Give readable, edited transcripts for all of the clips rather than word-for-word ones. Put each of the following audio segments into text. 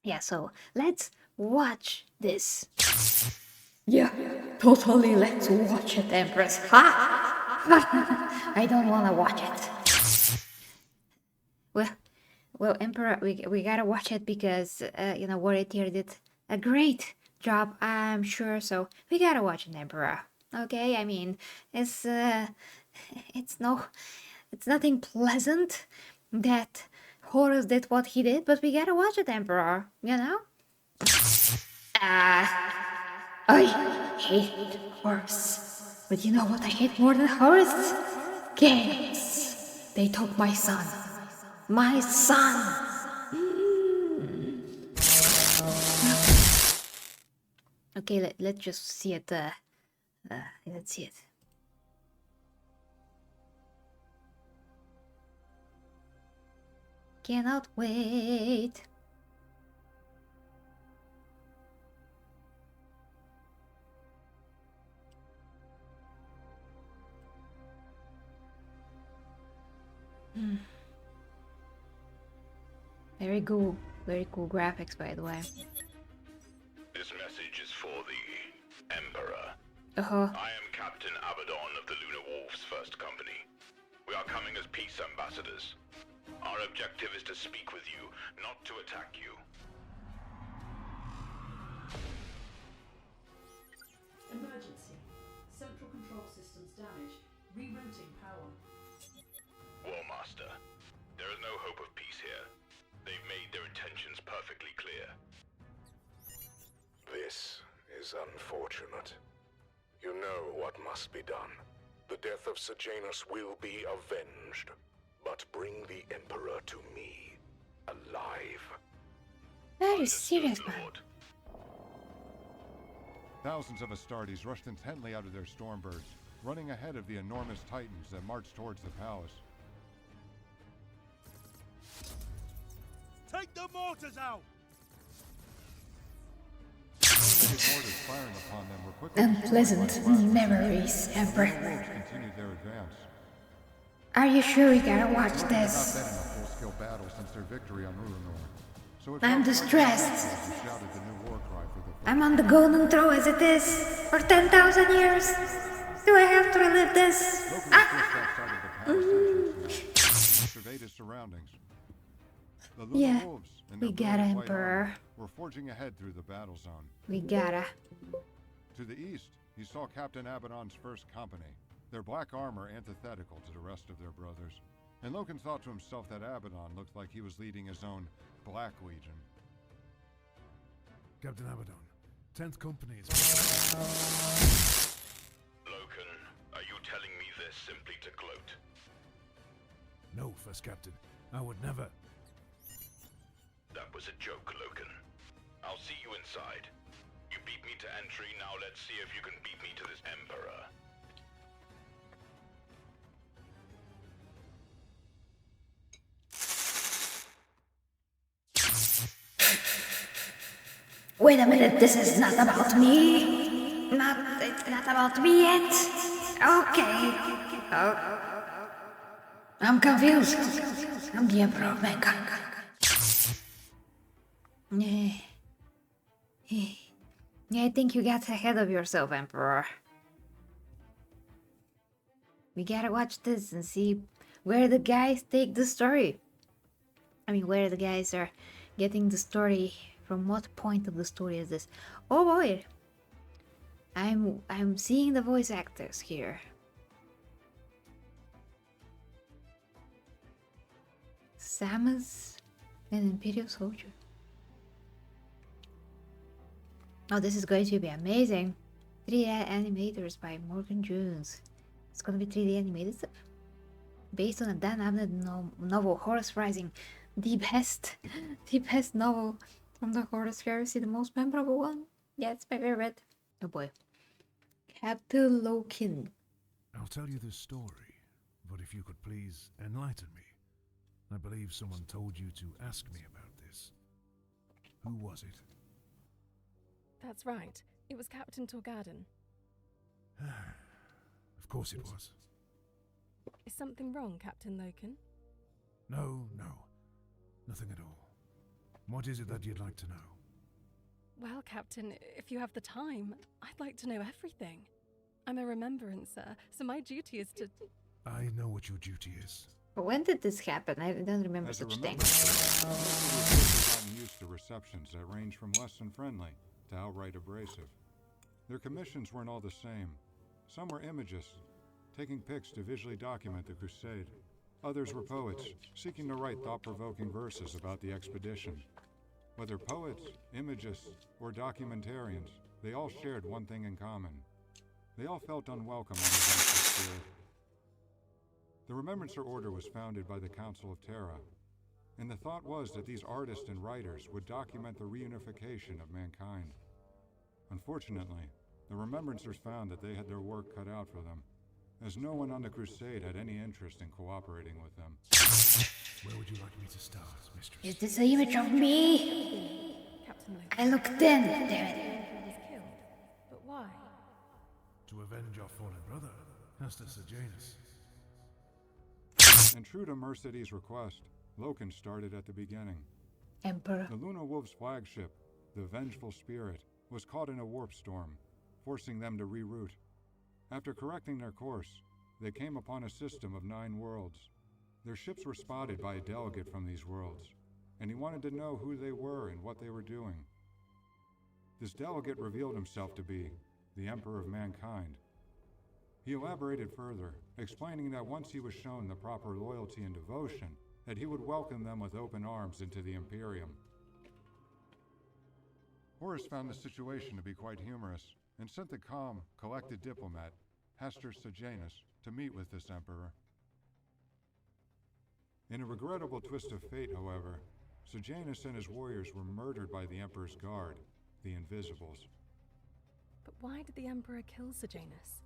Yeah, so let's watch this. Yeah, totally, let's watch it, Empress. Ha! I don't want to watch it. Well, well, Emperor, we gotta watch it because, you know, Warrior did a great job, I'm sure, so we gotta watch it, Emperor. Okay, I mean, it's, it's no, it's nothing pleasant that Horus did what he did, but we gotta watch it, Emperor, you know? I hate Horus. But you know what I hate more than Horus? Games. They took my son. My son! Okay, let's just see it. Let's see it. Cannot wait. Very cool graphics, by the way. This message is for the Emperor. I am Captain Abaddon of the Lunar Wolves First Company. We are coming as peace ambassadors. Our objective is to speak with you, not to attack you. Emergency. Central control systems damaged. Rerouting power. Warmaster, there is no hope of peace here. They've made their intentions perfectly clear. This is unfortunate. You know what must be done. The death of Sejanus will be avenged. But bring the Emperor to me, alive. Very serious, man. Lord. Thousands of Astartes rushed intently out of their stormbirds, running ahead of the enormous titans that marched towards the palace. Take the mortars out! Automated mortars firing upon them were quickly Unpleasant destroyed by blasts. memories, The Emperor. wolves continued their advance. Are you sure we gotta watch They have not this? been in a full-scale battle since their victory on Uranor. So it I'm felt distressed. who shouted the new war cry for the I'm on the golden throne as it is for 10,000 years. Do I have to relive this? Loki was just outside of the palace entrance now, and surveyed his surroundings. The Lunar Yeah, Wolves and we their got brilliant white Emperor. armor were forging ahead through the battle zone. We gotta. To the east, he saw Captain Abaddon's first company, their black armor antithetical to the rest of their brothers. And Loken thought to himself that Abaddon looked like he was leading his own Black Legion. Captain Abaddon, 10th Company is... Loken, are you telling me this simply to gloat? No, First Captain. I would never. That was a joke, Loken. I'll see you inside. You beat me to entry, now let's see if you can beat me to this Emperor. Wait a minute, this is not about me. It's not about me yet. Okay. Oh. I'm confused. I'm the Emperor of Mankind. Yeah, I think you got ahead of yourself, Emperor. We gotta watch this and see where the guys take the story. I mean, where the guys are getting the story. From what point of the story is this? Oh boy, I'm seeing the voice actors here. Samus, an Imperial soldier. Oh, this is going to be amazing. 3D animators by Morgan Jones. It's gonna be 3D animated stuff. Based on a Dan Abnett novel, Horus Rising. The best novel from the Horus Heresy, the most memorable one. Yeah, it's my favorite. Oh boy. Captain Loken. I'll tell you this story, but if you could please enlighten me. I believe someone told you to ask me about this. Who was it? That's right. It was Captain Torgadon. Of course it was. Is something wrong, Captain Loken? No. Nothing at all. What is it that you'd like to know? Well, Captain, if you have the time, I'd like to know everything. I'm a remembrancer, so my duty is to... I know what your duty is. When did this happen? I don't remember As a such thing. remembrance, we've gotten used to receptions that range from less than friendly to outright abrasive. Their commissions weren't all the same. Some were imagists, taking pics to visually document the crusade. Others were poets, seeking to write thought-provoking verses about the expedition. Whether poets, imagists, or documentarians, they all shared one thing in common. They all felt unwelcome in the vengeful spirit. The Remembrancer Order was founded by the Council of Terra, and the thought was that these artists and writers would document the reunification of mankind. Unfortunately, the Remembrancers found that they had their work cut out for them, as no one on the crusade had any interest in cooperating with them. Where would you like me to start, mistress? Is this an image of me? Captain Luke. I look thin, damn it. He was killed. But why? To avenge our fallen brother, Master Sejanus. And true to Mercedes' request, Loken started at the beginning. Emperor. The Luna Wolves' flagship, the Vengeful Spirit, was caught in a warp storm, forcing them to reroute. After correcting their course, they came upon a system of 9 worlds. Their ships were spotted by a delegate from these worlds, and he wanted to know who they were and what they were doing. This delegate revealed himself to be the Emperor of Mankind. He elaborated further, explaining that once he was shown the proper loyalty and devotion, that he would welcome them with open arms into the Imperium. Horus found the situation to be quite humorous, and sent the calm, collected diplomat, Master Sejanus, to meet with this emperor. In a regrettable twist of fate, however, Sejanus and his warriors were murdered by the Emperor's guard, the Invisibles. But why did the Emperor kill Sejanus?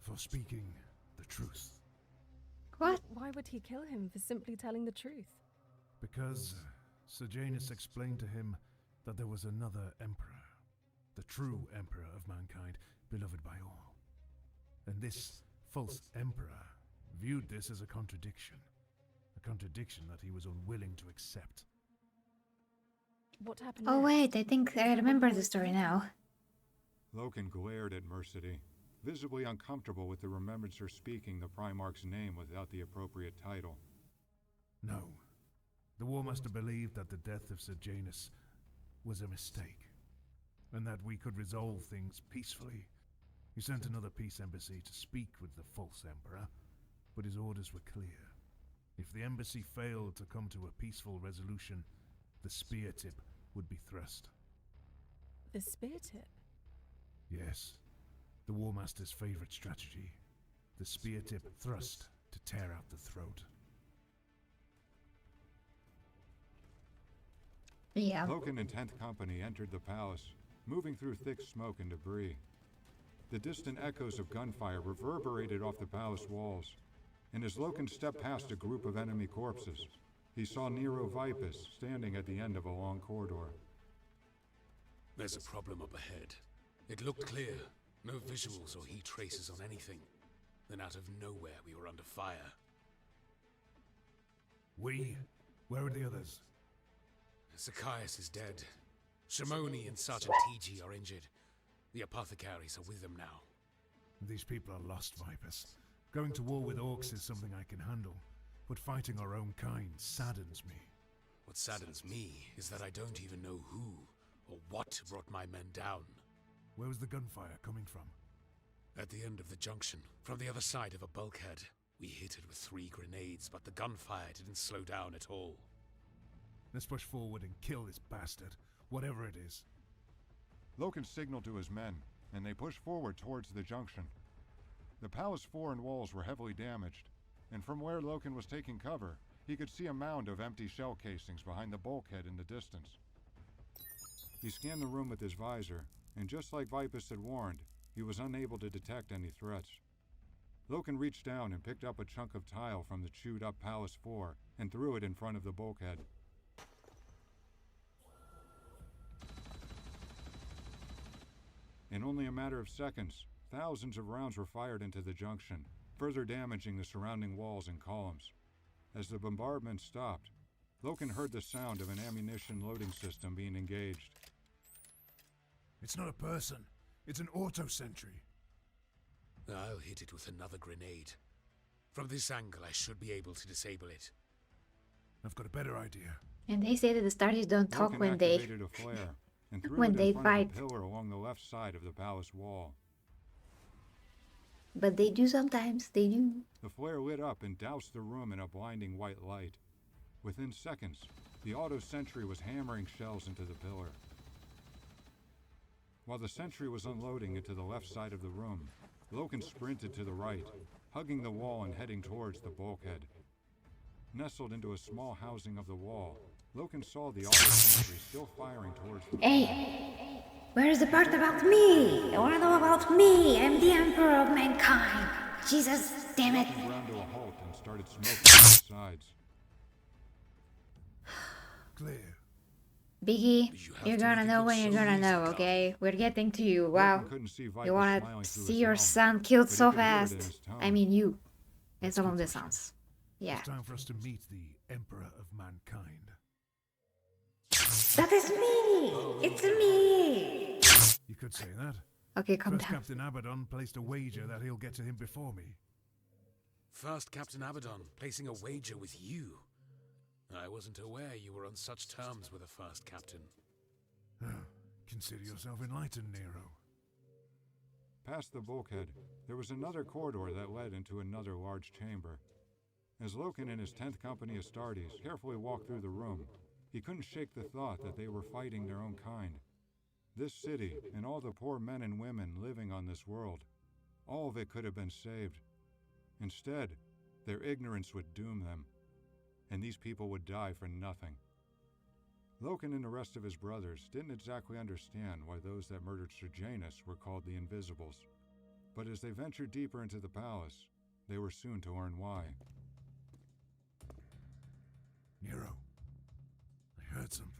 For speaking the truth. What? Why would he kill him for simply telling the truth? Because Sejanus explained to him that there was another emperor, the true emperor of mankind, beloved by all. And this false emperor viewed this as a contradiction that he was unwilling to accept. What happened Oh next? wait, I think I remember the story now. Loken glared at Mercedy, visibly uncomfortable with the Remembrancer speaking the Primarch's name without the appropriate title. No. The Warmaster believed that the death of Sejanus was a mistake, and that we could resolve things peacefully. He sent another peace embassy to speak with the false emperor, but his orders were clear. If the embassy failed to come to a peaceful resolution, the spear tip would be thrust. The spear tip? Yes, the Warmaster's favorite strategy. The spear tip thrust to tear out the throat. Yeah. Loken and 10th Company entered the palace, moving through thick smoke and debris. The distant echoes of gunfire reverberated off the palace walls, and as Loken stepped past a group of enemy corpses, he saw Nero Vipus standing at the end of a long corridor. There's a problem up ahead. It looked clear. No visuals or heat traces on anything. Then out of nowhere we were under fire. Where are the others? Zacchaeus is dead. Shimoni and Sergeant T.G. are injured. The apothecaries are with them now. These people are lost, Vipers. Going to war with orcs is something I can handle, but fighting our own kind saddens me. What saddens me is that I don't even know who or what brought my men down. Where was the gunfire coming from? At the end of the junction, from the other side of a bulkhead. We hit it with 3 grenades, but the gunfire didn't slow down at all. Let's push forward and kill this bastard, whatever it is. Loken signaled to his men, and they pushed forward towards the junction. The palace floor and walls were heavily damaged, and from where Loken was taking cover, he could see a mound of empty shell casings behind the bulkhead in the distance. He scanned the room with his visor, and just like Vipus had warned, he was unable to detect any threats. Loken reached down and picked up a chunk of tile from the chewed-up palace floor and threw it in front of the bulkhead. In only a matter of seconds, thousands of rounds were fired into the junction, further damaging the surrounding walls and columns. As the bombardment stopped, Loken heard the sound of an ammunition loading system being engaged. It's not a person. It's an auto-sentry. I'll hit it with another grenade. From this angle, I should be able to disable it. I've got a better idea. And they say that the Stardies don't talk Loken when they activated a flare and threw when it they in front fight. of a pillar along the left side of the palace wall. But they do sometimes. They do. The flare lit up and doused the room in a blinding white light. Within seconds, the auto-sentry was hammering shells into the pillar. While the sentry was unloading into the left side of the room, Loken sprinted to the right, hugging the wall and heading towards the bulkhead. Nestled into a small housing of the wall, Loken saw the auto-sentry still firing towards the Hey! Where's the part about me? I wanna know about me. I'm the Emperor of mankind. Jesus, damn it. Loken ground to a halt and started smoking on the sides. Clear. Biggie, You have you're to gonna make a know good when you're gonna soldier, know, Carl. okay? We're getting to you. Wow. Loken couldn't see Viper You wanna smiling through see his your helmet, son killed but he so could hear it in fast. his tone. I mean you. And some of the sons. Yeah. It's time for us to meet the Emperor of mankind. That is me! It's me! You could say that. Okay, calm First down. Captain Abaddon placed a wager that he'll get to him before me. First Captain Abaddon placing a wager with you. I wasn't aware you were on such terms with the first captain. Consider yourself enlightened, Nero. Past the bulkhead, there was another corridor that led into another large chamber. As Loken and his 10th company Astartes carefully walked through the room, he couldn't shake the thought that they were fighting their own kind. This city, and all the poor men and women living on this world, all of it could have been saved. Instead, their ignorance would doom them, and these people would die for nothing. Loken and the rest of his brothers didn't exactly understand why those that murdered Sejanus were called the Invisibles, but as they ventured deeper into the palace, they were soon to learn why. Nero, I heard something.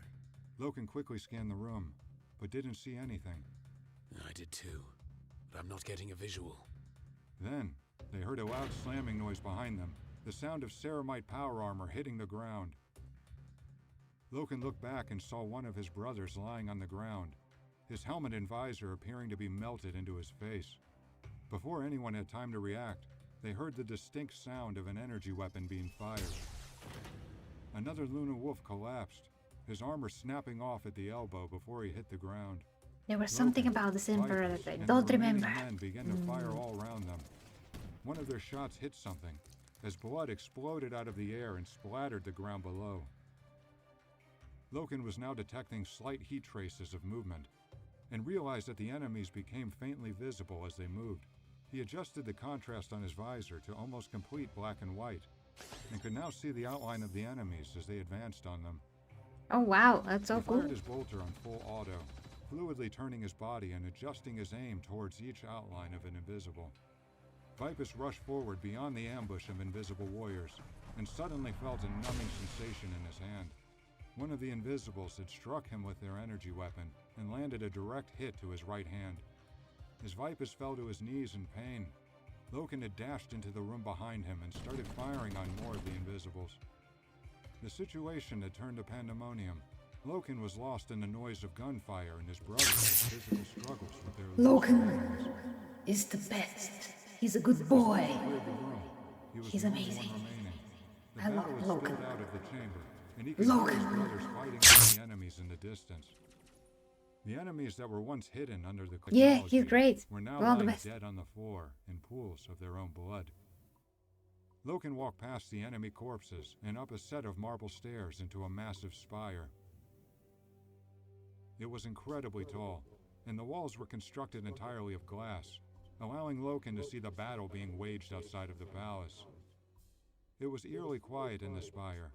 Loken quickly scanned the room, but didn't see anything. I did too, but I'm not getting a visual. Then, they heard a loud slamming noise behind them, the sound of ceramite power armor hitting the ground. Loken looked back and saw one of his brothers lying on the ground, his helmet and visor appearing to be melted into his face. Before anyone had time to react, they heard the distinct sound of an energy weapon being fired. Another Luna Wolf collapsed, his armor snapping off at the elbow before he hit the ground. There was something Loken, about this Emperor Vipers, that I and the don't remaining remember. men began to fire all around them. One of their shots hit something, as blood exploded out of the air and splattered the ground below. Loken was now detecting slight heat traces of movement, and realized that the enemies became faintly visible as they moved. He adjusted the contrast on his visor to almost complete black and white, and could now see the outline of the enemies as they advanced on them. Oh wow, that's so He cool. fired his bolter on full auto, fluidly turning his body and adjusting his aim towards each outline of an invisible. Vipus rushed forward beyond the ambush of invisible warriors, and suddenly felt a numbing sensation in his hand. One of the invisibles had struck him with their energy weapon and landed a direct hit to his right hand. As Vipus fell to his knees in pain, Loken had dashed into the room behind him and started firing on more of the invisibles. The situation had turned to pandemonium. Loken was lost in the noise of gunfire and his brothers' physical struggles with their Loken is the best. He's a good boy. cleared the room. He was He's the only one amazing. remaining. The I love battle had Loken. spilled out of the chamber, and he could hear his Loken. brothers fighting with the enemies in the distance. The enemies that were once hidden under the Yeah, technology he's great. were now All the lying best. dead on the floor in pools of their own blood. Loken walked past the enemy corpses and up a set of marble stairs into a massive spire. It was incredibly tall, and the walls were constructed entirely of glass, allowing Loken to see the battle being waged outside of the palace. It was eerily quiet in the spire.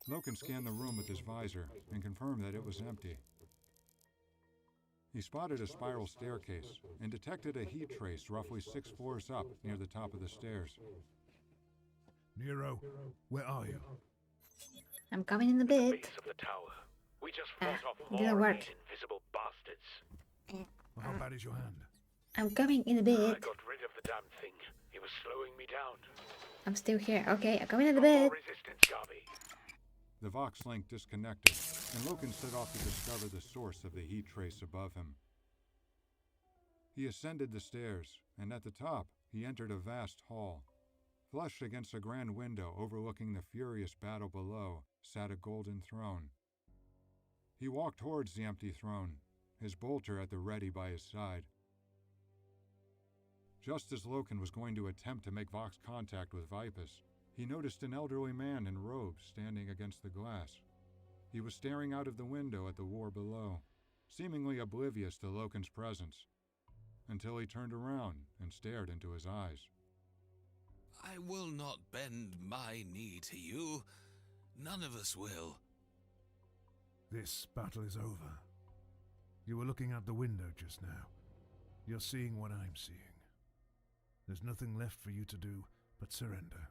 Loken scanned the room with his visor and confirmed that it was empty. He spotted a spiral staircase and detected a heat trace roughly 6 floors up near the top of the stairs. Nero, where are you? I'm coming in a bit. Base of the tower. We just fought off didn't more of work. these invisible bastards. How bad is your hand? I'm coming in a I bit. got rid of the damn thing. It was slowing me down. I'm still here. Okay, I'm coming in a No bit. more resistance, Garvey. The Vox link disconnected, and Loken set off to discover the source of the heat trace above him. He ascended the stairs, and at the top, he entered a vast hall. Flush against a grand window overlooking the furious battle below sat a golden throne. He walked towards the empty throne, his bolter at the ready by his side. Just as Loken was going to attempt to make Vox contact with Vipus, he noticed an elderly man in robes standing against the glass. He was staring out of the window at the war below, seemingly oblivious to Loken's presence, until he turned around and stared into his eyes. I will not bend my knee to you. None of us will. This battle is over. You were looking out the window just now. You're seeing what I'm seeing. There's nothing left for you to do but surrender.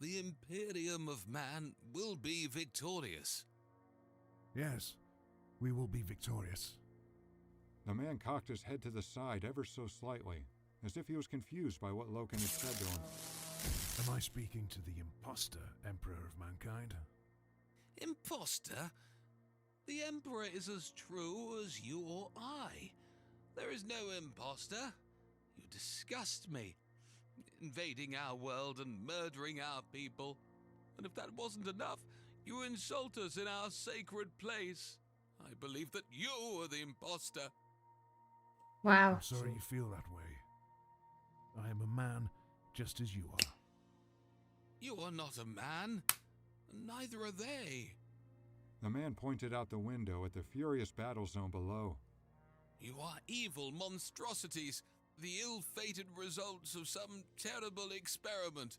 The imperium of man will be victorious. Yes, we will be victorious. The man cocked his head to the side ever so slightly, as if he was confused by what Loken had said to him. Am I speaking to the imposter, Emperor of Mankind? Imposter? The Emperor is as true as you or I. There is no imposter. You disgust me. Invading our world and murdering our people. And if that wasn't enough, you insult us in our sacred place. I believe that you are the imposter. Wow. I'm sorry you feel that way. I am a man just as you are. You are not a man, and neither are they. The man pointed out the window at the furious battle zone below. You are evil monstrosities, the ill-fated results of some terrible experiment.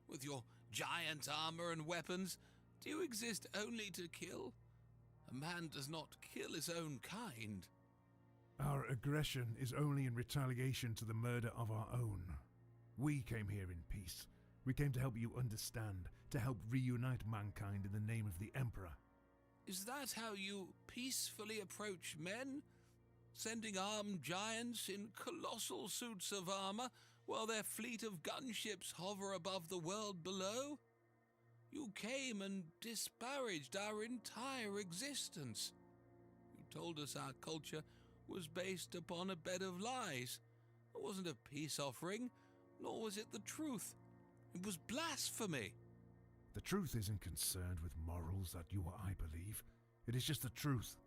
With your giant armor and weapons, do you exist only to kill? A man does not kill his own kind. Our aggression is only in retaliation to the murder of our own. We came here in peace. We came to help you understand, to help reunite mankind in the name of the Emperor. Is that how you peacefully approach men? Sending armed giants in colossal suits of armor while their fleet of gunships hover above the world below? You came and disparaged our entire existence. You told us our culture was based upon a bed of lies. It wasn't a peace offering, nor was it the truth. It was blasphemy. The truth isn't concerned with morals that you or I believe. It is just the truth.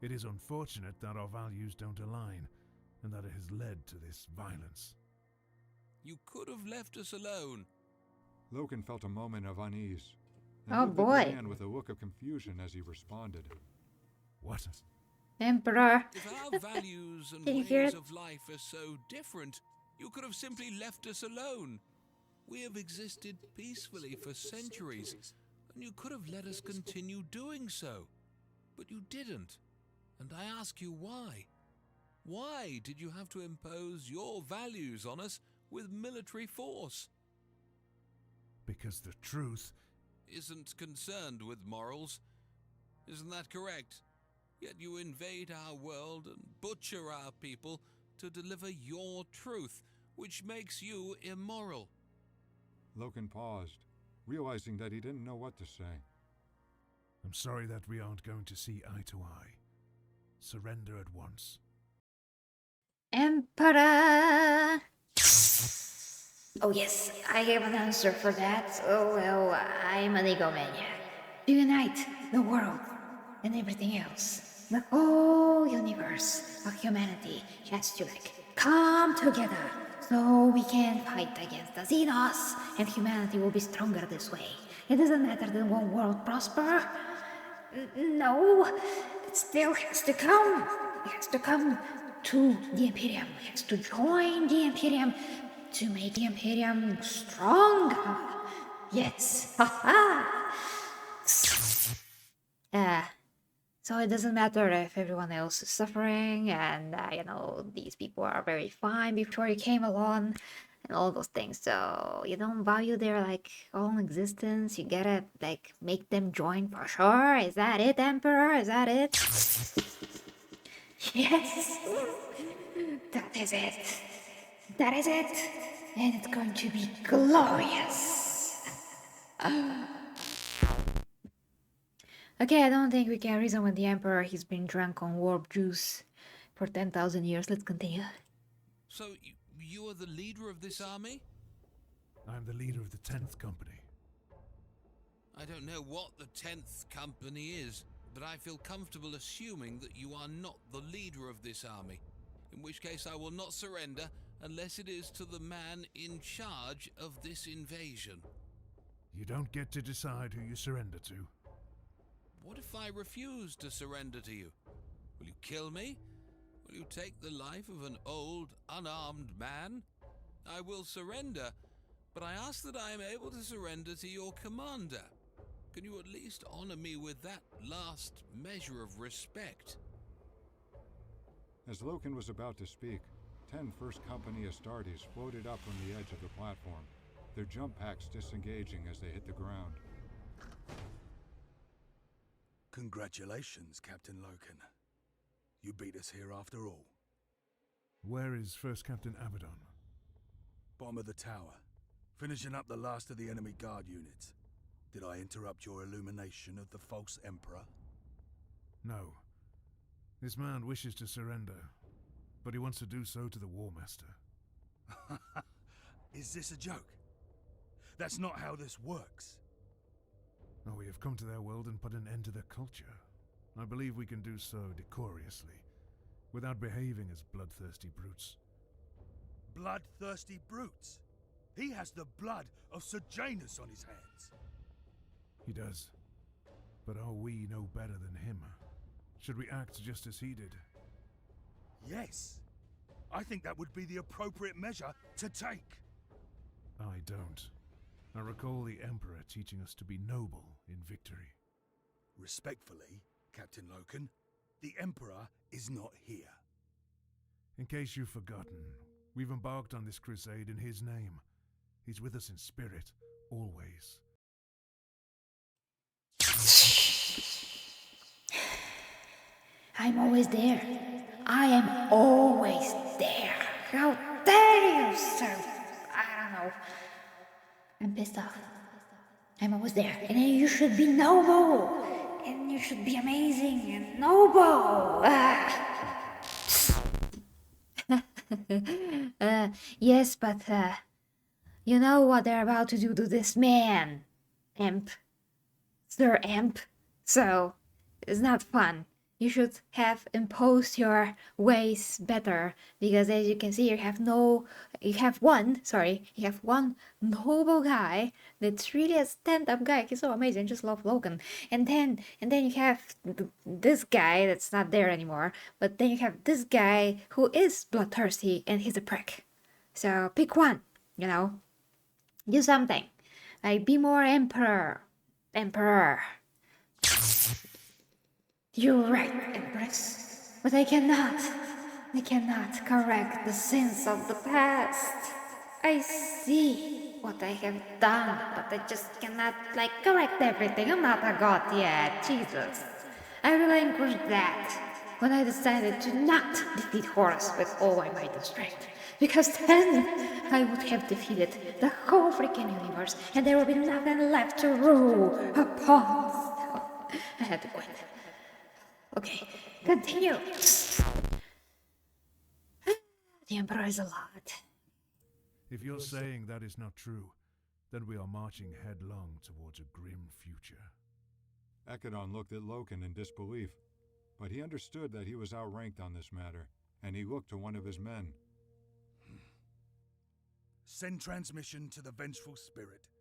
It is unfortunate that our values don't align, and that it has led to this violence. You could have left us alone. Loken felt a moment of unease. Oh boy. Man with a look of confusion as he responded. What? Emperor. If our values and Did you hear ways it? of life are so different, you could have simply left us alone. We have existed peacefully for centuries, and you could have let us continue doing so. But you didn't. And I ask you why? Why did you have to impose your values on us with military force? Because the truth Isn't concerned with morals. Isn't that correct? Yet you invade our world and butcher our people to deliver your truth, which makes you immoral. Loken paused, realizing that he didn't know what to say. I'm sorry that we aren't going to see eye to eye. Surrender at once. Emperor! Oh yes, I have an answer for that. Oh well, I'm an egomaniac. To unite the world and everything else. The whole universe of humanity has to come together so we can fight against the Xenos and humanity will be stronger this way. It doesn't matter that one world prosper. No, it still has to come. It has to come to the Imperium. It has to join the Imperium to make the Imperium stronger. Yes. So it doesn't matter if everyone else is suffering and, these people are very fine before you came along and all those things. So you don't value their, own existence. You gotta, make them join for sure. Is that it, Emperor? Is that it? Yes. That is it. That is it. And it's going to be glorious. Okay, I don't think we can reason with the Emperor. He's been drunk on warp juice for 10,000 years. Let's continue. So, you are the leader of this army? I'm the leader of the 10th Company. I don't know what the 10th Company is, but I feel comfortable assuming that you are not the leader of this army, in which case I will not surrender unless it is to the man in charge of this invasion. You don't get to decide who you surrender to. What if I refuse to surrender to you? Will you kill me? Will you take the life of an old, unarmed man? I will surrender, but I ask that I am able to surrender to your commander. Can you at least honor me with that last measure of respect? As Loken was about to speak, 10 First Company Astartes floated up from the edge of the platform, their jump packs disengaging as they hit the ground. Congratulations, Captain Loken. You beat us here after all. Where is First Captain Abaddon? Bottom of the tower, finishing up the last of the enemy guard units. Did I interrupt your illumination of the false Emperor? No. This man wishes to surrender, but he wants to do so to the Warmaster. Is this a joke? That's not how this works. No, we have come to their world and put an end to their culture. I believe we can do so decorously, without behaving as bloodthirsty brutes. Bloodthirsty brutes? He has the blood of Sejanus on his hands. He does. But are we no better than him? Should we act just as he did? Yes. I think that would be the appropriate measure to take. I don't. I recall the Emperor teaching us to be noble in victory. Respectfully, Captain Loken, the Emperor is not here. In case you've forgotten, we've embarked on this crusade in his name. He's with us in spirit, always. I'm always there. I am always there. How dare you, sir? I don't know. I'm pissed off. I'm always there. And you should be noble. And you should be amazing and noble. Yes, but you know what they're about to do to this man, Emp. Sir Emp. So, it's not fun. You should have imposed your ways better, because as you can see, you have one noble guy that's really a stand-up guy. He's so amazing, just love Loken. And then you have this guy that's not there anymore, but then you have this guy who is bloodthirsty and he's a prick. So pick one, do something. Like, be more emperor. You're right, Empress, but I cannot correct the sins of the past. I see what I have done, but I just cannot, correct everything. I'm not a god yet, Jesus. I relinquished that when I decided to not defeat Horus with all my might and strength, because then I would have defeated the whole freaking universe, and there would be nothing left to rule upon. So I had to quit. Okay, continue. The Emperor is a lot. If you're saying that is not true, then we are marching headlong towards a grim future. Ekadon looked at Loken in disbelief, but he understood that he was outranked on this matter, and he looked to one of his men. Send transmission to the Vengeful Spirit.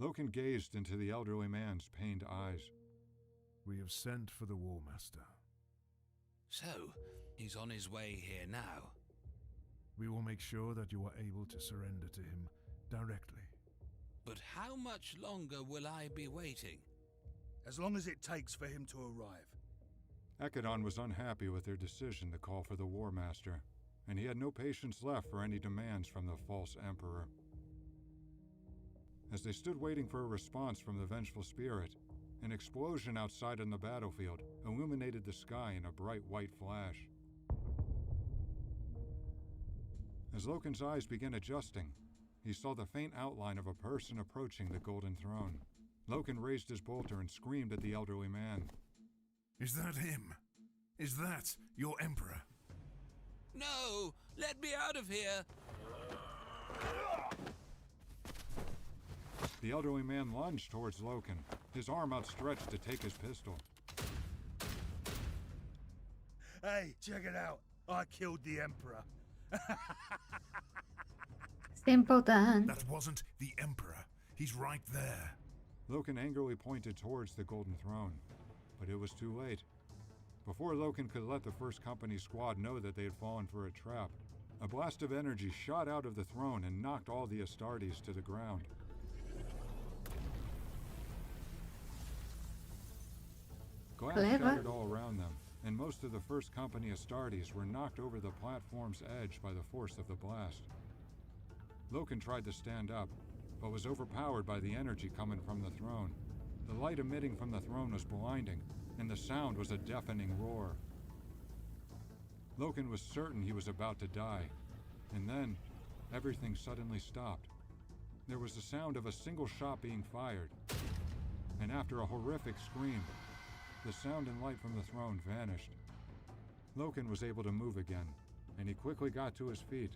Loken gazed into the elderly man's pained eyes. We have sent for the Warmaster. So, he's on his way here now. We will make sure that you are able to surrender to him directly. But how much longer will I be waiting? As long as it takes for him to arrive. Ekadon was unhappy with their decision to call for the Warmaster, and he had no patience left for any demands from the false Emperor. As they stood waiting for a response from the Vengeful Spirit, an explosion outside on the battlefield illuminated the sky in a bright white flash. As Loken's eyes began adjusting, he saw the faint outline of a person approaching the Golden Throne. Loken raised his bolter and screamed at the elderly man. Is that him? Is that your Emperor? No! Let me out of here! The elderly man lunged towards Loken, his arm outstretched to take his pistol. Hey, check it out. I killed the Emperor. Simple done. That wasn't the Emperor. He's right there. Loken angrily pointed towards the Golden Throne, but it was too late. Before Loken could let the First Company squad know that they had fallen for a trap, a blast of energy shot out of the throne and knocked all the Astartes to the ground. Glass shattered all around them, and most of the First Company Astartes were knocked over the platform's edge by the force of the blast. Loken tried to stand up, but was overpowered by the energy coming from the throne. The light emitting from the throne was blinding, and the sound was a deafening roar. Loken was certain he was about to die, and then everything suddenly stopped. There was the sound of a single shot being fired, and after a horrific scream, the sound and light from the throne vanished. Loken was able to move again, and he quickly got to his feet,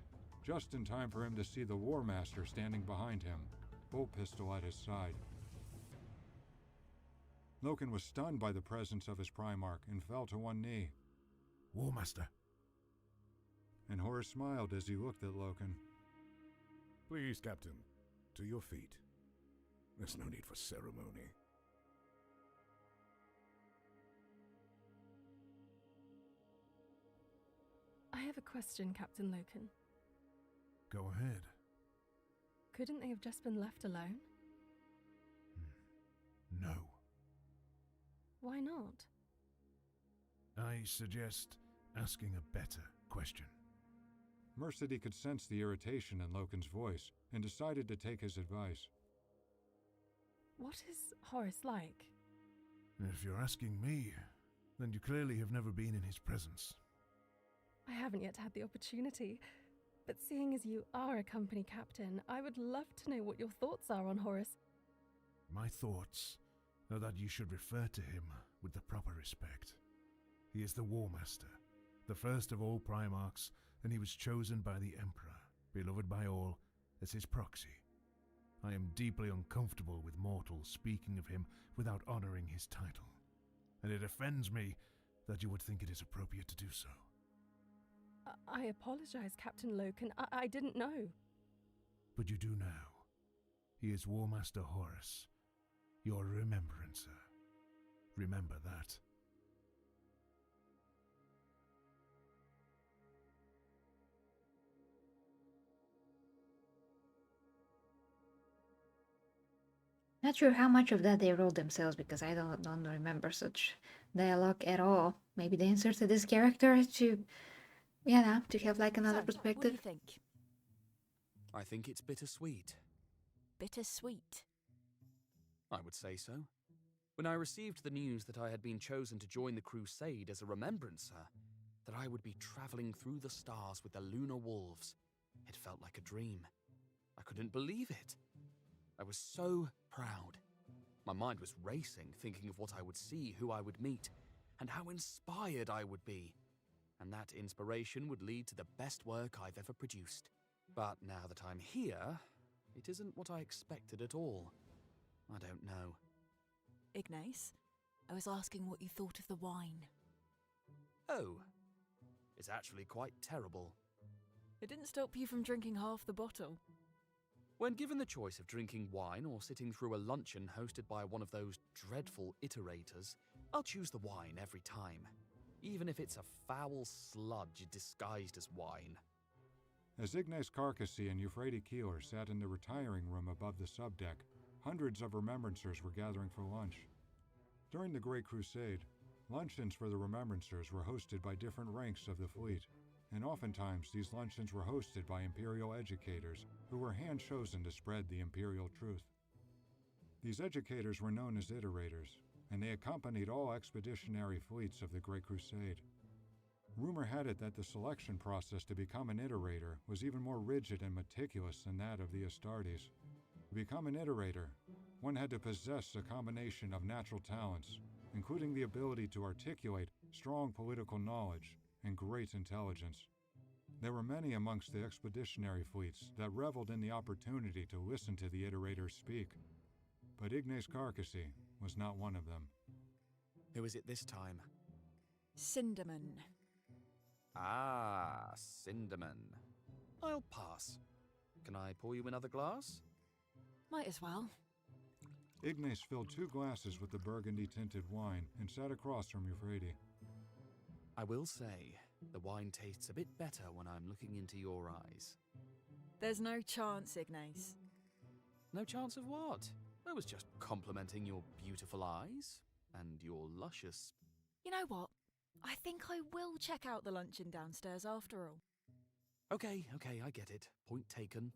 just in time for him to see the Warmaster standing behind him, bolt pistol at his side. Loken was stunned by the presence of his Primarch and fell to one knee. Warmaster. And Horus smiled as he looked at Loken. Please, Captain, to your feet. There's no need for ceremony. I have a question, Captain Loken. Go ahead. Couldn't they have just been left alone? No. Why not? I suggest asking a better question. Mercedy could sense the irritation in Loken's voice and decided to take his advice. What is Horus like? If you're asking me, then you clearly have never been in his presence. I haven't yet had the opportunity, but seeing as you are a company captain, I would love to know what your thoughts are on Horus. My thoughts are that you should refer to him with the proper respect. He is the Warmaster, the first of all Primarchs, and he was chosen by the Emperor, beloved by all, as his proxy. I am deeply uncomfortable with mortals speaking of him without honoring his title, and it offends me that you would think it is appropriate to do so. I apologize, Captain Loken. I didn't know. But you do now. He is Warmaster Horus, your remembrancer. Remember that. Not sure how much of that they wrote themselves because I don't remember such dialogue at all. Maybe they inserted this character to, to have like another perspective. What do you think? I think it's bittersweet. Bittersweet? I would say so. When I received the news that I had been chosen to join the crusade as a remembrancer, that I would be traveling through the stars with the Lunar Wolves, it felt like a dream. I couldn't believe it. I was so proud. My mind was racing, thinking of what I would see, who I would meet, and how inspired I would be. And that inspiration would lead to the best work I've ever produced. But now that I'm here, it isn't what I expected at all. I don't know. Ignace, I was asking what you thought of the wine. Oh, it's actually quite terrible. It didn't stop you from drinking half the bottle. When given the choice of drinking wine or sitting through a luncheon hosted by one of those dreadful iterators, I'll choose the wine every time, even if it's a foul sludge disguised as wine. As Ignace Carcassy and Euphrates Keeler sat in the retiring room above the subdeck, hundreds of remembrancers were gathering for lunch. During the Great Crusade, luncheons for the remembrancers were hosted by different ranks of the fleet, and oftentimes these luncheons were hosted by imperial educators who were hand-chosen to spread the imperial truth. These educators were known as iterators, and they accompanied all expeditionary fleets of the Great Crusade. Rumor had it that the selection process to become an iterator was even more rigid and meticulous than that of the Astartes. To become an iterator, one had to possess a combination of natural talents, including the ability to articulate strong political knowledge and great intelligence. There were many amongst the expeditionary fleets that reveled in the opportunity to listen to the iterators speak, but Ignace Carcassy was not one of them. Who is it this time? Cinderman. Ah, Cinderman. I'll pass. Can I pour you another glass? Might as well. Ignace filled 2 glasses with the burgundy-tinted wine and sat across from Euphrates. I will say, the wine tastes a bit better when I'm looking into your eyes. There's no chance, Ignace. No chance of what? I was just complimenting your beautiful eyes and your luscious... You know what? I think I will check out the luncheon downstairs after all. Okay, I get it. Point taken.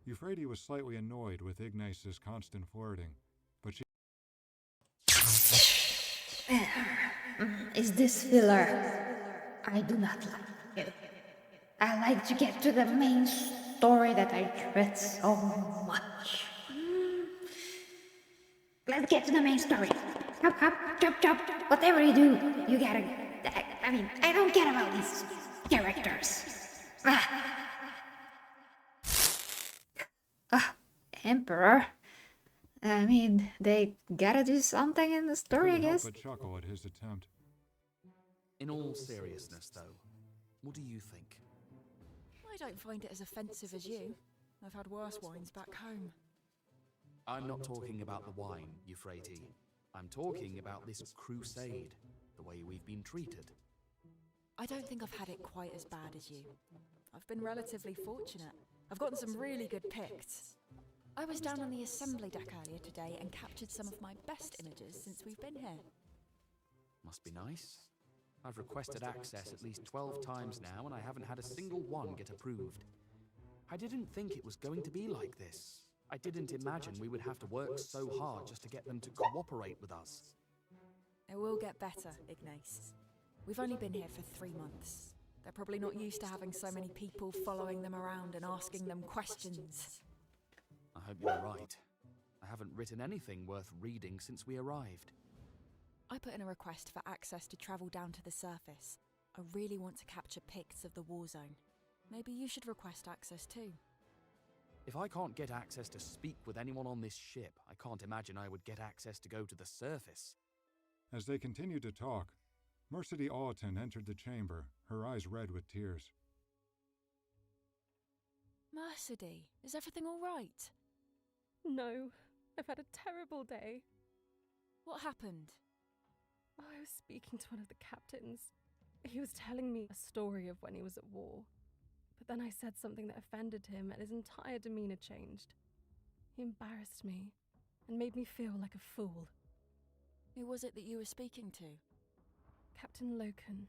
Euphrates was slightly annoyed with Ignace's constant flirting, but she... Is this filler? I do not like it. I like to get to the main story that I dread so much. Let's get to the main story. Hop, hop, chop, chop. Whatever you do, you gotta... I don't care about these characters. Emperor. They gotta do something in the story, I guess. Couldn't help but chuckle at his attempt. In all seriousness, though, what do you think? I don't find it as offensive as you. I've had worse wines back home. I'm not talking about the wine, Euphrates. I'm talking about this crusade, the way we've been treated. I don't think I've had it quite as bad as you. I've been relatively fortunate. I've gotten some really good pics. I was down on the assembly deck earlier today and captured some of my best images since we've been here. Must be nice. I've requested access at least 12 times now, and I haven't had a single one get approved. I didn't think it was going to be like this. I didn't imagine we would have to work so hard just to get them to cooperate with us. It will get better, Ignace. We've only been here for 3 months. They're probably not used to having so many people following them around and asking them questions. I hope you're right. I haven't written anything worth reading since we arrived. I put in a request for access to travel down to the surface. I really want to capture pics of the war zone. Maybe you should request access too. If I can't get access to speak with anyone on this ship, I can't imagine I would get access to go to the surface. As they continued to talk, Mercedes Alton entered the chamber, her eyes red with tears. Mercedes, is everything all right? No, I've had a terrible day. What happened? I was speaking to one of the captains. He was telling me a story of when he was at war. But then I said something that offended him and his entire demeanor changed. He embarrassed me and made me feel like a fool. Who was it that you were speaking to? Captain Loken.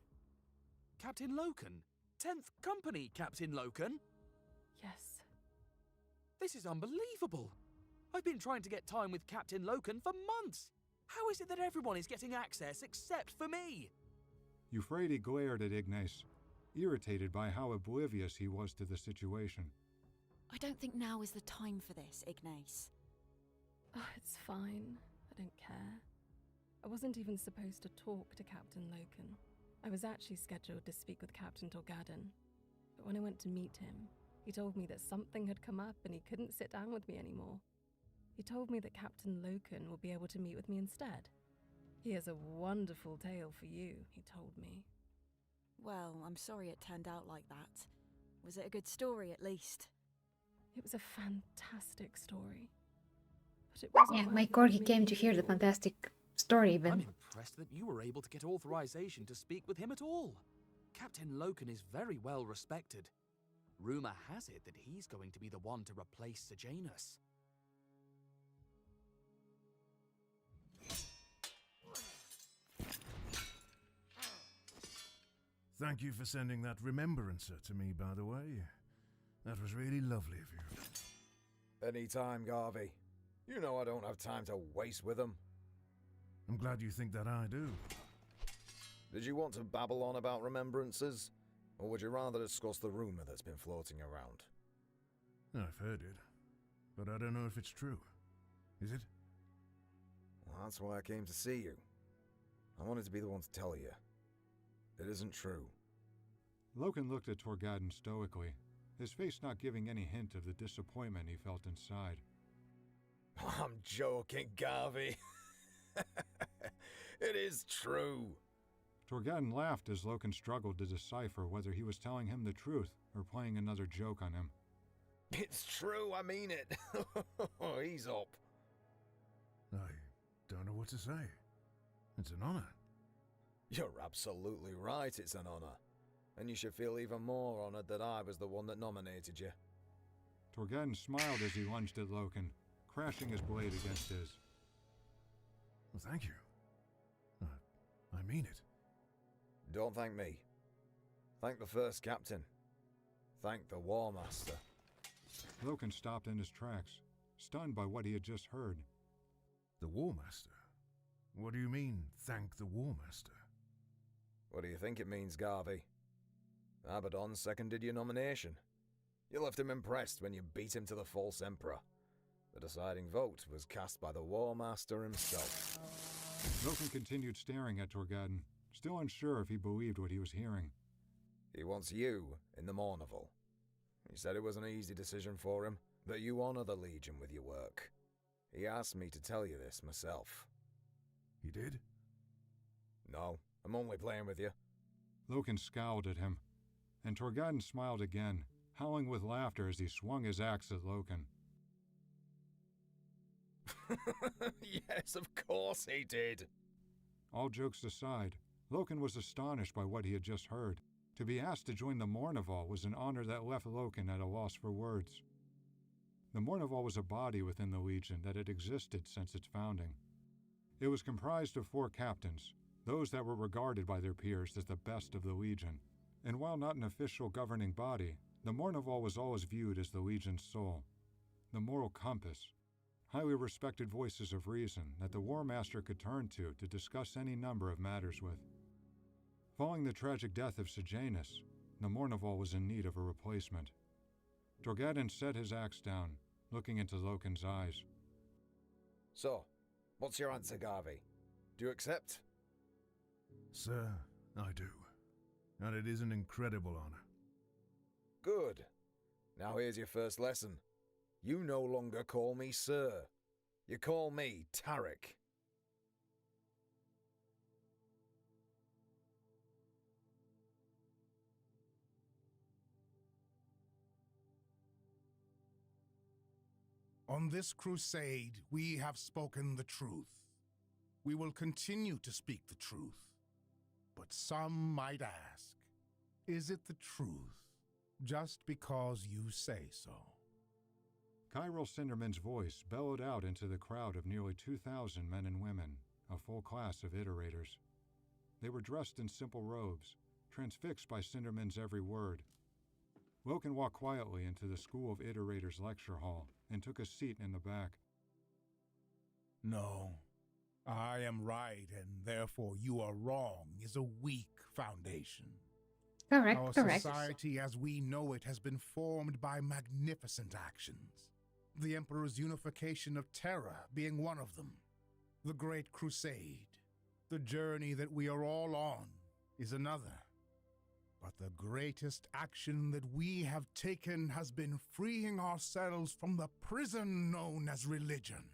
Captain Loken? 10th Company, Captain Loken? Yes. This is unbelievable. I've been trying to get time with Captain Loken for months. How is it that everyone is getting access except for me? Euphrates glared at Ignace, irritated by how oblivious he was to the situation. I don't think now is the time for this, Ignace. Oh, it's fine. I don't care. I wasn't even supposed to talk to Captain Loken. I was actually scheduled to speak with Captain Torgadon. But when I went to meet him, he told me that something had come up and he couldn't sit down with me anymore. He told me that Captain Loken will be able to meet with me instead. He has a wonderful tale for you, he told me. Well, I'm sorry it turned out like that. Was it a good story, at least? It was a fantastic story. But it wasn't... Yeah, my corgi came to hear the fantastic story even. I'm impressed that you were able to get authorization to speak with him at all. Captain Loken is very well respected. Rumor has it that he's going to be the one to replace Sejanus. Thank you for sending that remembrancer to me, by the way. That was really lovely of you. Anytime, Garvey. You know I don't have time to waste with them. I'm glad you think that I do. Did you want to babble on about remembrances? Or would you rather discuss the rumor that's been floating around? I've heard it, but I don't know if it's true. Is it? Well, that's why I came to see you. I wanted to be the one to tell you. It isn't true. Loken looked at Torgadden stoically, his face not giving any hint of the disappointment he felt inside. I'm joking, Garvey. It is true. Torgadden laughed as Loken struggled to decipher whether he was telling him the truth or playing another joke on him. It's true, I mean it. Ease up. I don't know what to say. It's an honor. You're absolutely right, it's an honor. And you should feel even more honored that I was the one that nominated you. Torgadden smiled as he lunged at Loken, crashing his blade against his. Well, thank you. I mean it. Don't thank me. Thank the first captain. Thank the Warmaster. Loken stopped in his tracks, stunned by what he had just heard. The Warmaster? What do you mean, thank the Warmaster? What do you think it means, Garvey? Abaddon seconded your nomination. You left him impressed when you beat him to the false Emperor. The deciding vote was cast by the Warmaster himself. Loken continued staring at Torgadden, still unsure if he believed what he was hearing. He wants you in the Mournival. He said it was an easy decision for him, that you honor the Legion with your work. He asked me to tell you this myself. He did? No, I'm only playing with you. Loken scowled at him, and Torgadden smiled again, howling with laughter as he swung his axe at Loken. Yes, of course he did. All jokes aside, Loken was astonished by what he had just heard. To be asked to join the Mournival was an honor that left Loken at a loss for words. The Mournival was a body within the Legion that had existed since its founding. It was comprised of 4 captains, those that were regarded by their peers as the best of the Legion. And while not an official governing body, the Mournival was always viewed as the Legion's soul, the moral compass, highly respected voices of reason that the Warmaster could turn to discuss any number of matters with. Following the tragic death of Sejanus, the Mournival was in need of a replacement. Torgadden set his axe down, looking into Loken's eyes. So, what's your answer, Garvey? Do you accept? Sir, I do. And it is an incredible honor. Good. Now here's your first lesson. You no longer call me Sir. You call me Tarek. On this crusade, we have spoken the truth. We will continue to speak the truth. But some might ask, is it the truth just because you say so? Kyril Cinderman's voice bellowed out into the crowd of nearly 2,000 men and women, a full class of iterators. They were dressed in simple robes, transfixed by Cinderman's every word. Loken walked quietly into the School of Iterators lecture hall and took a seat in the back. No, I am right, and therefore you are wrong is a weak foundation. Correct, Our correct. society as we know it has been formed by magnificent actions. The Emperor's unification of terror being one of them. The Great Crusade, the journey that we are all on, is another. But the greatest action that we have taken has been freeing ourselves from the prison known as religion.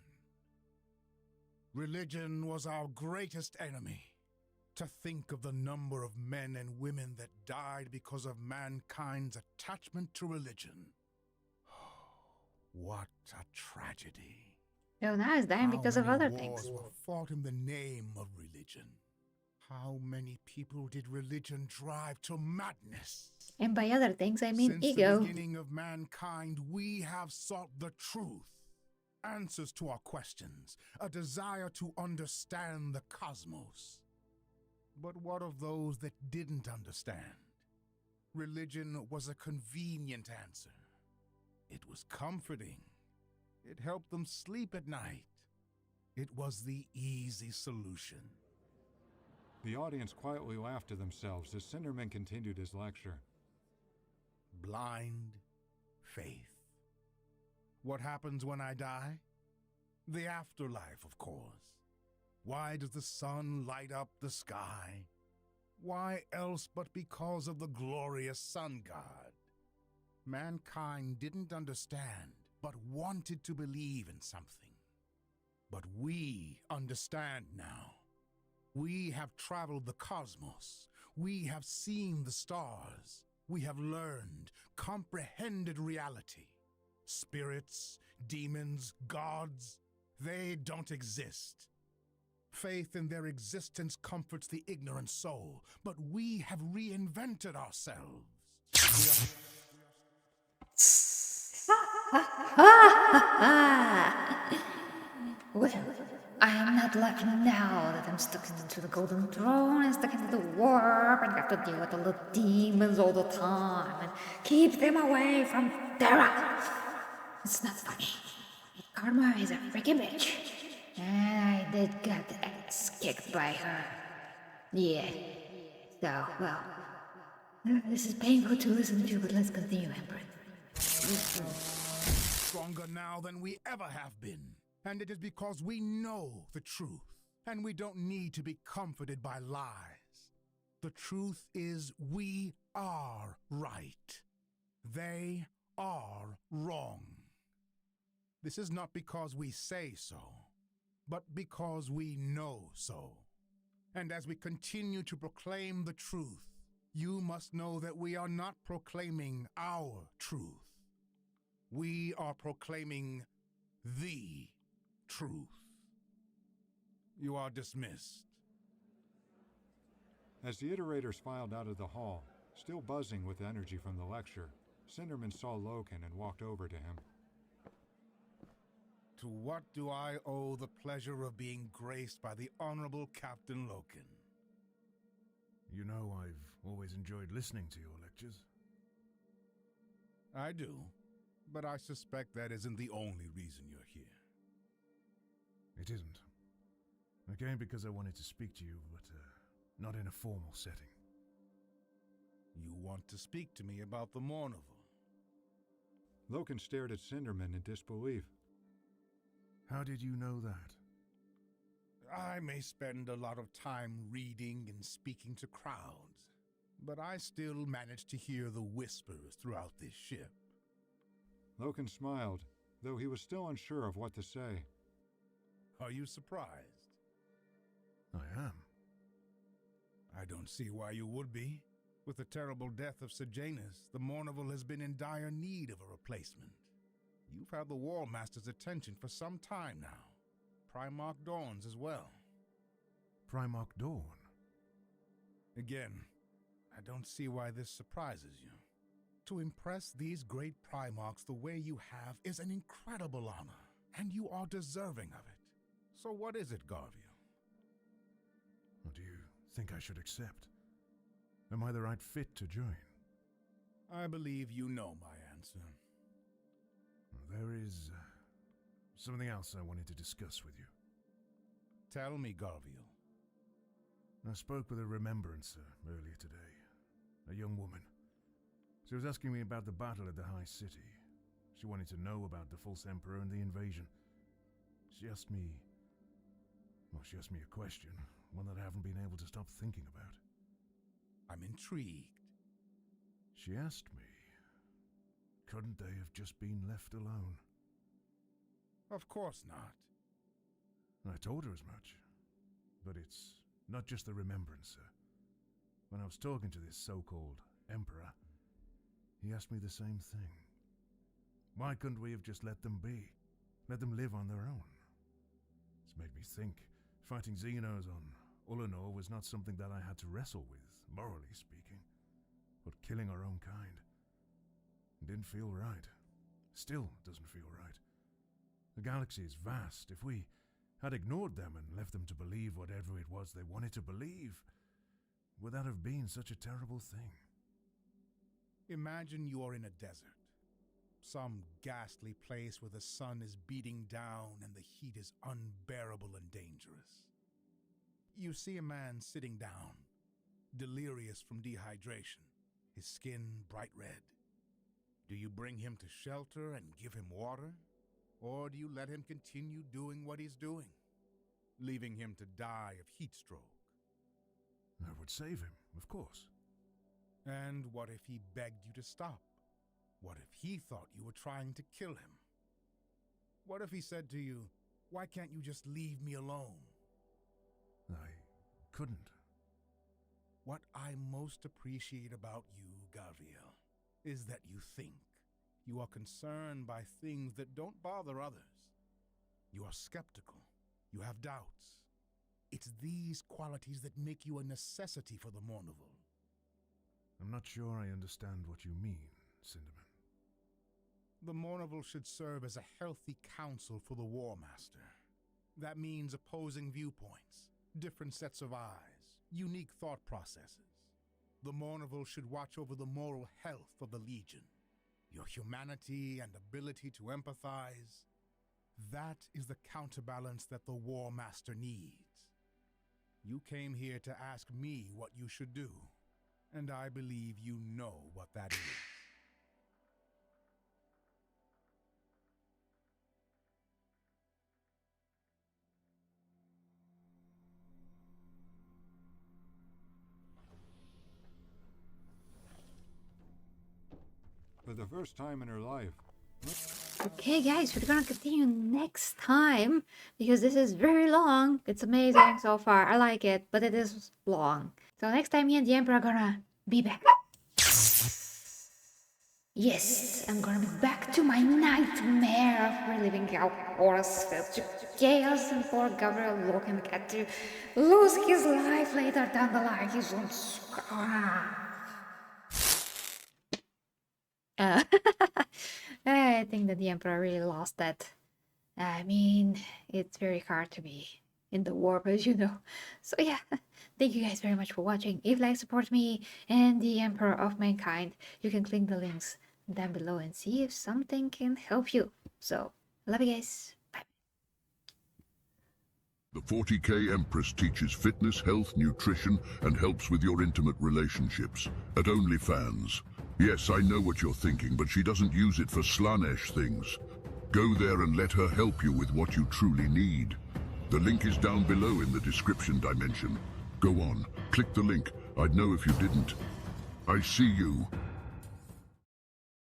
Religion was our greatest enemy. To think of the number of men and women that died because of mankind's attachment to religion. What a tragedy. No, now it's dying because of other things. Wars were fought in the name of religion. How many people did religion drive to madness? And by other things, I mean Since ego. the beginning of mankind, we have sought the truth. Answers to our questions. A desire to understand the cosmos. But what of those that didn't understand? Religion was a convenient answer. It was comforting. It helped them sleep at night. It was the easy solution. The audience quietly laughed to themselves as Cinderman continued his lecture. Blind faith. What happens when I die? The afterlife, of course. Why does the sun light up the sky? Why else but because of the glorious sun god? Mankind didn't understand, but wanted to believe in something. But we understand now. We have traveled the cosmos. We have seen the stars. We have learned, comprehended reality. Spirits, demons, gods, they don't exist. Faith in their existence comforts the ignorant soul, but we have reinvented ourselves. Well, I am not lucky now that I'm stuck into the golden throne and stuck into the warp and have to deal with the little demons all the time and keep them away from Terra. It's not funny. Karma is a freaking bitch. And I did get the ass kicked by her. Yeah. So, well, this is painful to listen to, but let's continue, Empress. Stronger now than we ever have been. And it is because we know the truth. And we don't need to be comforted by lies. The truth is we are right. They are wrong. This is not because we say so, but because we know so. And as we continue to proclaim the truth, you must know that we are not proclaiming our truth. We are proclaiming the truth. You are dismissed. As the iterators filed out of the hall, still buzzing with energy from the lecture, Cinderman saw Loken and walked over to him. To what do I owe the pleasure of being graced by the Honorable Captain Loken? You know, I've always enjoyed listening to your lectures. I do, but I suspect that isn't the only reason you're here. It isn't. I came because I wanted to speak to you, but not in a formal setting. You want to speak to me about the Mournival? Loken stared at Cinderman in disbelief. How did you know that? I may spend a lot of time reading and speaking to crowds, but I still manage to hear the whispers throughout this ship. Loken smiled, though he was still unsure of what to say. Are you surprised? I am. I don't see why you would be. With the terrible death of Sejanus, the Mournival has been in dire need of a replacement. You've had the Warmaster's attention for some time now. Primarch Dawn's as well. Primarch Dawn? Again, I don't see why this surprises you. To impress these great Primarchs the way you have is an incredible honor, and you are deserving of it. So what is it, Garville? What do you think I should accept? Am I the right fit to join? I believe you know my answer. There is something else I wanted to discuss with you. Tell me, Garville. I spoke with a remembrancer earlier today, a young woman. She was asking me about the battle at the High City. She wanted to know about the false Emperor and the invasion. She asked me a question, one that I haven't been able to stop thinking about. I'm intrigued. She asked me, couldn't they have just been left alone? Of course not. I told her as much. But it's not just the remembrancer. When I was talking to this so-called Emperor, he asked me the same thing. Why couldn't we have just let them be? Let them live on their own? It's made me think fighting Xenos on Ulanor was not something that I had to wrestle with, morally speaking. But killing our own kind didn't feel right. Still doesn't feel right. The galaxy is vast. If we had ignored them and left them to believe whatever it was they wanted to believe, would that have been such a terrible thing? Imagine you are in a desert. Some ghastly place where the sun is beating down and the heat is unbearable and dangerous. You see a man sitting down, delirious from dehydration, his skin bright red. Do you bring him to shelter and give him water? Or do you let him continue doing what he's doing, leaving him to die of heat stroke? I would save him, of course. And what if he begged you to stop? What if he thought you were trying to kill him? What if he said to you, "Why can't you just leave me alone?" I couldn't. What I most appreciate about you, Gabriel, is that you think. You are concerned by things that don't bother others. You are skeptical. You have doubts. It's these qualities that make you a necessity for the Mournival. I'm not sure I understand what you mean, Cinderman. The Mournival should serve as a healthy counsel for the Warmaster. That means opposing viewpoints, different sets of eyes, unique thought processes. The Mournival should watch over the moral health of the Legion. Your humanity and ability to empathize. That is the counterbalance that the Warmaster needs. You came here to ask me what you should do, and I believe you know what that is. For the first time in her life. Okay, guys, we're gonna continue next time because this is very long. It's amazing so far. I like it, but it is long. So next time, me and the Emperor are gonna be back. Yes, I'm gonna be back to my nightmare of reliving how Horus fell to chaos and poor Gabriel Loken had to lose his life later down the line. His own scar. I think that the Emperor really lost that. I mean, it's very hard to be in the warp, as you know. So yeah, thank you guys very much for watching. If you like, support me and the Emperor of Mankind, you can click the links down below and see if something can help you. So, love you guys. Bye. The 40K Empress teaches fitness, health, nutrition, and helps with your intimate relationships at OnlyFans. Yes, I know what you're thinking, but she doesn't use it for Slanesh things. Go there and let her help you with what you truly need. The link is down below in the description dimension. Go on, click the link. I'd know if you didn't. I see you.